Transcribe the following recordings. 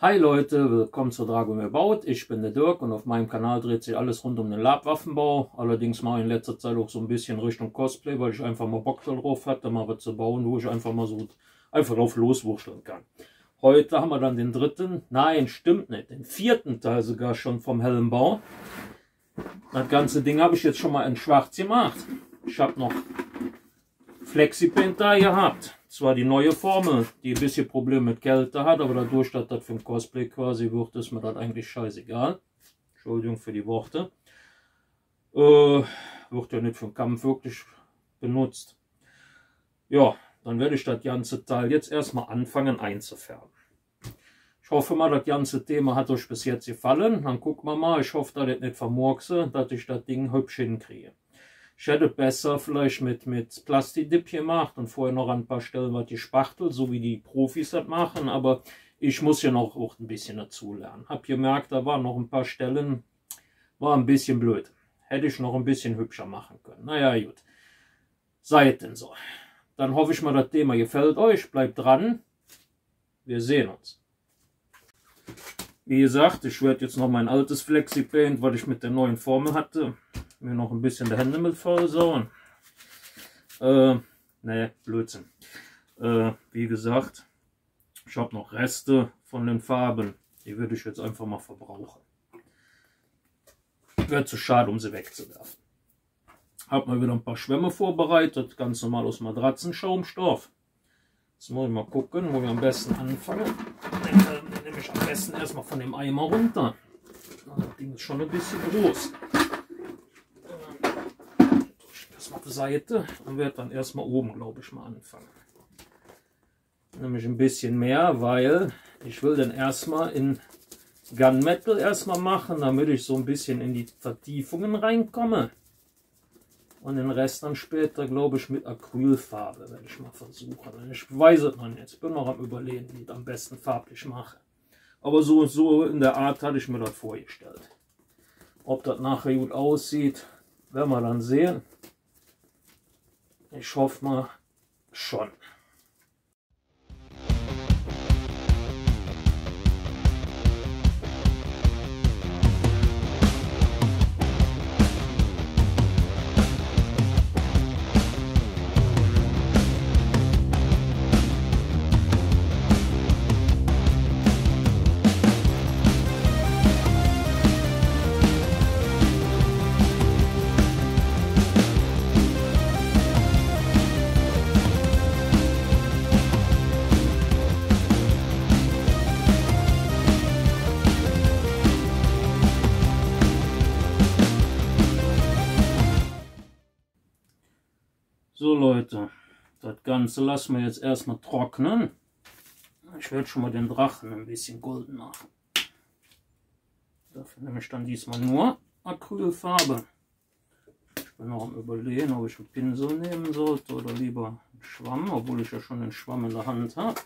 Hi Leute, willkommen zu Dragomir Baut. Ich bin der Dirk und auf meinem Kanal dreht sich alles rund um den Labwaffenbau. Allerdings mache ich in letzter Zeit auch so ein bisschen Richtung Cosplay, weil ich einfach mal Bock darauf hatte, mal was zu bauen, wo ich einfach mal so einfach drauf loswurschteln kann. Heute haben wir dann den dritten, nein, stimmt nicht, den vierten Teil sogar schon vom Helmbau. Das ganze Ding habe ich jetzt schon mal in schwarz gemacht. Ich habe noch Flexipaint da gehabt. Zwar die neue Formel, die ein bisschen Probleme mit Kälte hat, aber dadurch, dass das für ein Cosplay quasi wird, ist mir das eigentlich scheißegal. Entschuldigung für die Worte. Wird ja nicht für den Kampf wirklich benutzt. Ja, dann werde ich das ganze Teil jetzt erstmal anfangen einzufärben. Ich hoffe mal, das ganze Thema hat euch bis jetzt gefallen. Dann gucken wir mal. Ich hoffe, dass ich nicht vermurkse, dass ich das Ding hübsch hinkriege. Ich hätte besser vielleicht mit Plastidip gemacht und vorher noch an ein paar Stellen was gespachtelt, so wie die Profis das machen. Aber ich muss ja noch auch ein bisschen dazu lernen. Hab gemerkt, da waren noch ein paar Stellen, war ein bisschen blöd. Hätte ich noch ein bisschen hübscher machen können. Naja, gut. Seid denn so. Dann hoffe ich mal, das Thema gefällt euch. Bleibt dran. Wir sehen uns. Wie gesagt, ich werde jetzt noch mein altes Flexipaint, was ich mit der neuen Formel hatte, mir noch ein bisschen die Hände mit vollsauen. Ne, Blödsinn. Wie gesagt, ich habe noch Reste von den Farben. Die würde ich jetzt einfach mal verbrauchen. Wäre zu schade, um sie wegzuwerfen. Habe mal wieder ein paar Schwämme vorbereitet, ganz normal aus Matratzenschaumstoff. Jetzt muss ich mal gucken, wo wir am besten anfangen. Den nehme ich am besten erstmal von dem Eimer runter. Das Ding ist schon ein bisschen groß. Erstmal die Seite und werde dann erstmal oben, glaube ich, mal anfangen. Nämlich ein bisschen mehr, weil ich will dann erstmal in Gunmetal erstmal machen, damit ich so ein bisschen in die Vertiefungen reinkomme. Und den Rest dann später, glaube ich, mit Acrylfarbe werde ich mal versuchen. Ich weiß es noch nicht. Ich bin noch am Überlegen, wie ich das am besten farblich mache. Aber so in der Art hatte ich mir das vorgestellt. Ob das nachher gut aussieht, werden wir dann sehen. Ich hoffe mal schon. So Leute, das Ganze lassen wir jetzt erstmal trocknen. Ich werde schon mal den Drachen ein bisschen golden machen. Dafür nehme ich dann diesmal nur Acrylfarbe. Ich bin noch am Überlegen, ob ich einen Pinsel nehmen sollte oder lieber einen Schwamm, obwohl ich ja schon den Schwamm in der Hand habe.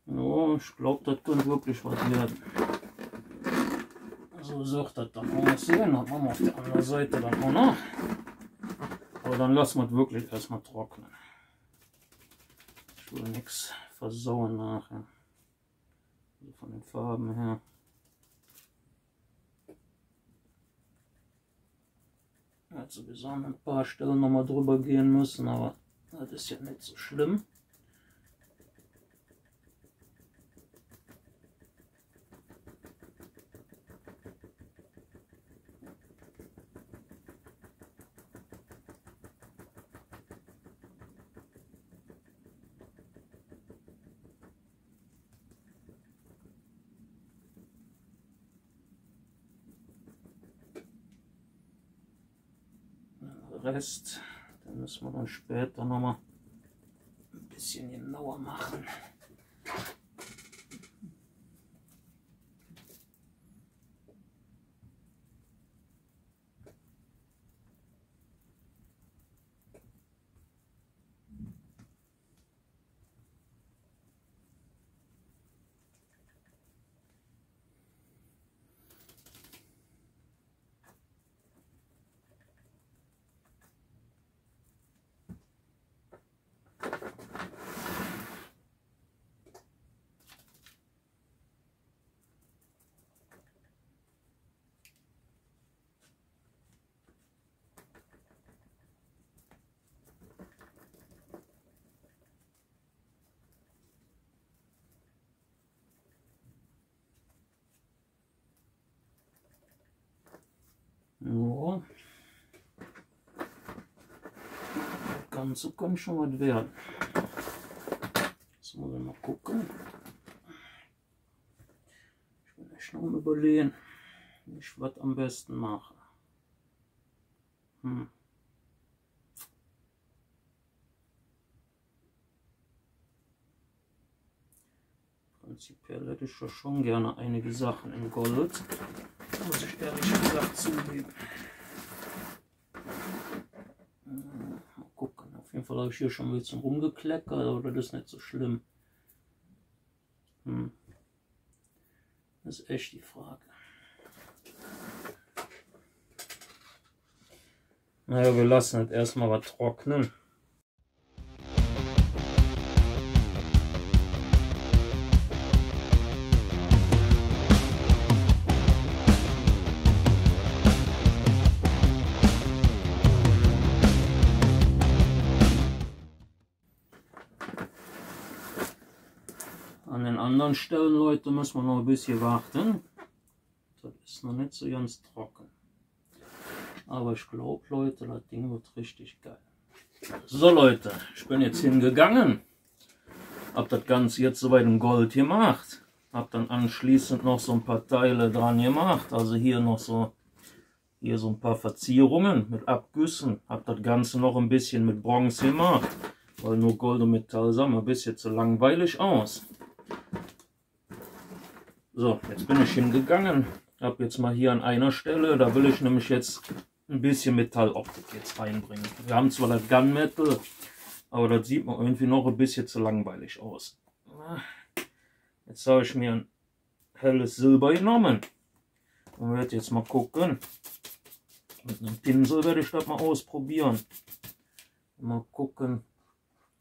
Ja, ich glaube, das könnte wirklich was werden. So sagt das dann aussehen. Das machen wir auf der anderen Seite dann auch noch. Aber dann lassen wir es wirklich erstmal trocknen. Ich will nichts versauen nachher. Also von den Farben her. Er hat sowieso an ein paar Stellen nochmal drüber gehen müssen, aber das ist ja nicht so schlimm. Der Rest, den müssen wir dann später nochmal ein bisschen genauer machen. Ja. Das Ganze kann schon was werden. Jetzt muss ich mal gucken. Ich will echt noch mal überlegen, wie ich was am besten mache. Prinzipiell hätte ich ja schon gerne einige Sachen in Gold. Muss ich ehrlich gesagt zugeben. Mal gucken. Auf jeden Fall habe ich hier schon ein bisschen rumgekleckert, aber das ist nicht so schlimm. Das ist echt die Frage. Naja, wir lassen halt erstmal was trocknen. An den anderen Stellen, Leute, müssen wir noch ein bisschen warten. Das ist noch nicht so ganz trocken. Aber ich glaube, Leute, das Ding wird richtig geil. So, Leute, ich bin jetzt hingegangen. Hab das Ganze jetzt soweit in Gold gemacht. Hab dann anschließend noch so ein paar Teile dran gemacht. Also hier noch so, hier so ein paar Verzierungen mit Abgüssen. Hab das Ganze noch ein bisschen mit Bronze gemacht. Weil nur Gold und Metall sah mir ein bisschen zu langweilig aus. So, jetzt bin ich hingegangen, habe jetzt mal hier an einer Stelle, da will ich nämlich jetzt ein bisschen Metalloptik jetzt reinbringen. Wir haben zwar das Gunmetal, aber das sieht mir irgendwie noch ein bisschen zu langweilig aus. Jetzt habe ich mir ein helles Silber genommen und werde jetzt mal gucken. Mit einem Pinsel werde ich das mal ausprobieren. Mal gucken,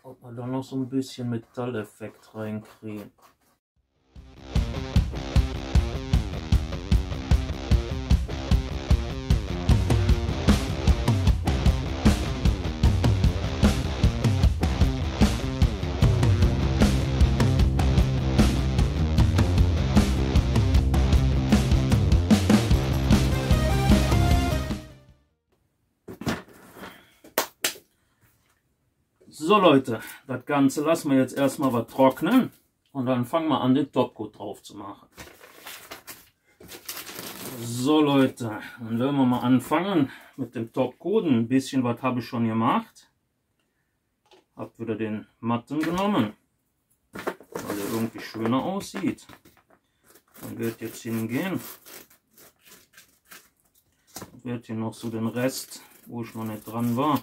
ob wir da noch so ein bisschen Metalleffekt reinkriegen. So Leute, das Ganze lassen wir jetzt erstmal was trocknen und dann fangen wir an, den Topcoat drauf zu machen. So Leute, dann werden wir mal anfangen mit dem Topcoat. Ein bisschen was habe ich schon gemacht. Hab wieder den matten genommen, weil er irgendwie schöner aussieht. Dann wird jetzt hingehen und werde hier noch so den Rest, wo ich noch nicht dran war,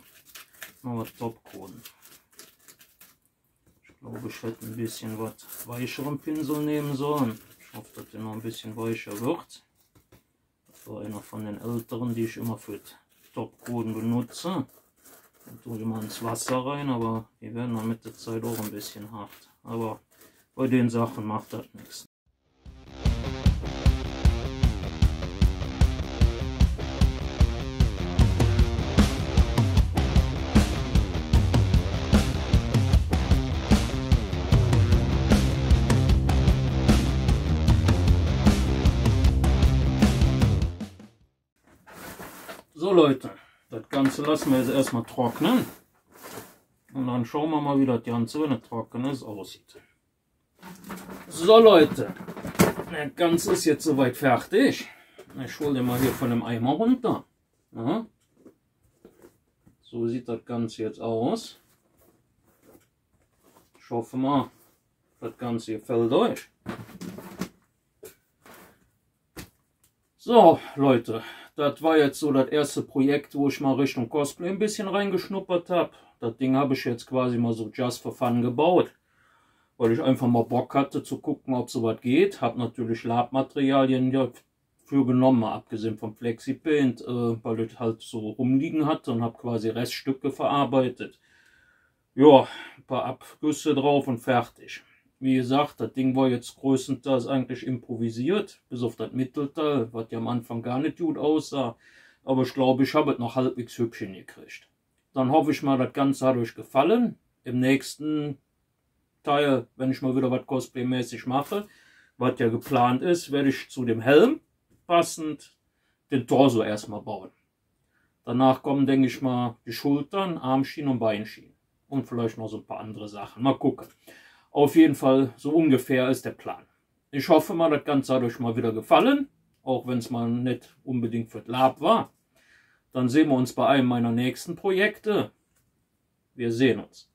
noch was Topcoaten. Ich glaube, ich hätte ein bisschen was weicheren Pinsel nehmen sollen. Ich hoffe, dass der noch ein bisschen weicher wird. Das war einer von den älteren, die ich immer für Topcoaten benutze. Dann tue ich immer ins Wasser rein, aber die werden dann mit der Zeit auch ein bisschen hart. Aber bei den Sachen macht das nichts. So Leute, das Ganze lassen wir jetzt erstmal trocknen und dann schauen wir mal, wie das Ganze, wenn es trocken ist, aussieht. So Leute, das Ganze ist jetzt soweit fertig. Ich hole den mal hier von dem Eimer runter. Ja. So sieht das Ganze jetzt aus. Ich hoffe mal, das Ganze gefällt euch. So, Leute, das war jetzt so das erste Projekt, wo ich mal Richtung Cosplay ein bisschen reingeschnuppert habe. Das Ding habe ich jetzt quasi mal so just for fun gebaut, weil ich einfach mal Bock hatte zu gucken, ob sowas geht. Habe natürlich Labmaterialien dafür genommen, mal abgesehen vom Flexipaint, weil ich halt so rumliegen hatte und habe quasi Reststücke verarbeitet. Ja, ein paar Abgüsse drauf und fertig. Wie gesagt, das Ding war jetzt größtenteils eigentlich improvisiert, bis auf das Mittelteil, was ja am Anfang gar nicht gut aussah. Aber ich glaube, ich habe es noch halbwegs hübsch hingekriegt. Dann hoffe ich mal, das Ganze hat euch gefallen. Im nächsten Teil, wenn ich mal wieder was Cosplay-mäßig mache, was ja geplant ist, werde ich zu dem Helm passend den Torso erstmal bauen. Danach kommen, denke ich mal, die Schultern, Armschienen und Beinschienen. Und vielleicht noch so ein paar andere Sachen. Mal gucken. Auf jeden Fall, so ungefähr ist der Plan. Ich hoffe mal, das Ganze hat euch mal wieder gefallen. Auch wenn es mal nicht unbedingt für Lab war. Dann sehen wir uns bei einem meiner nächsten Projekte. Wir sehen uns.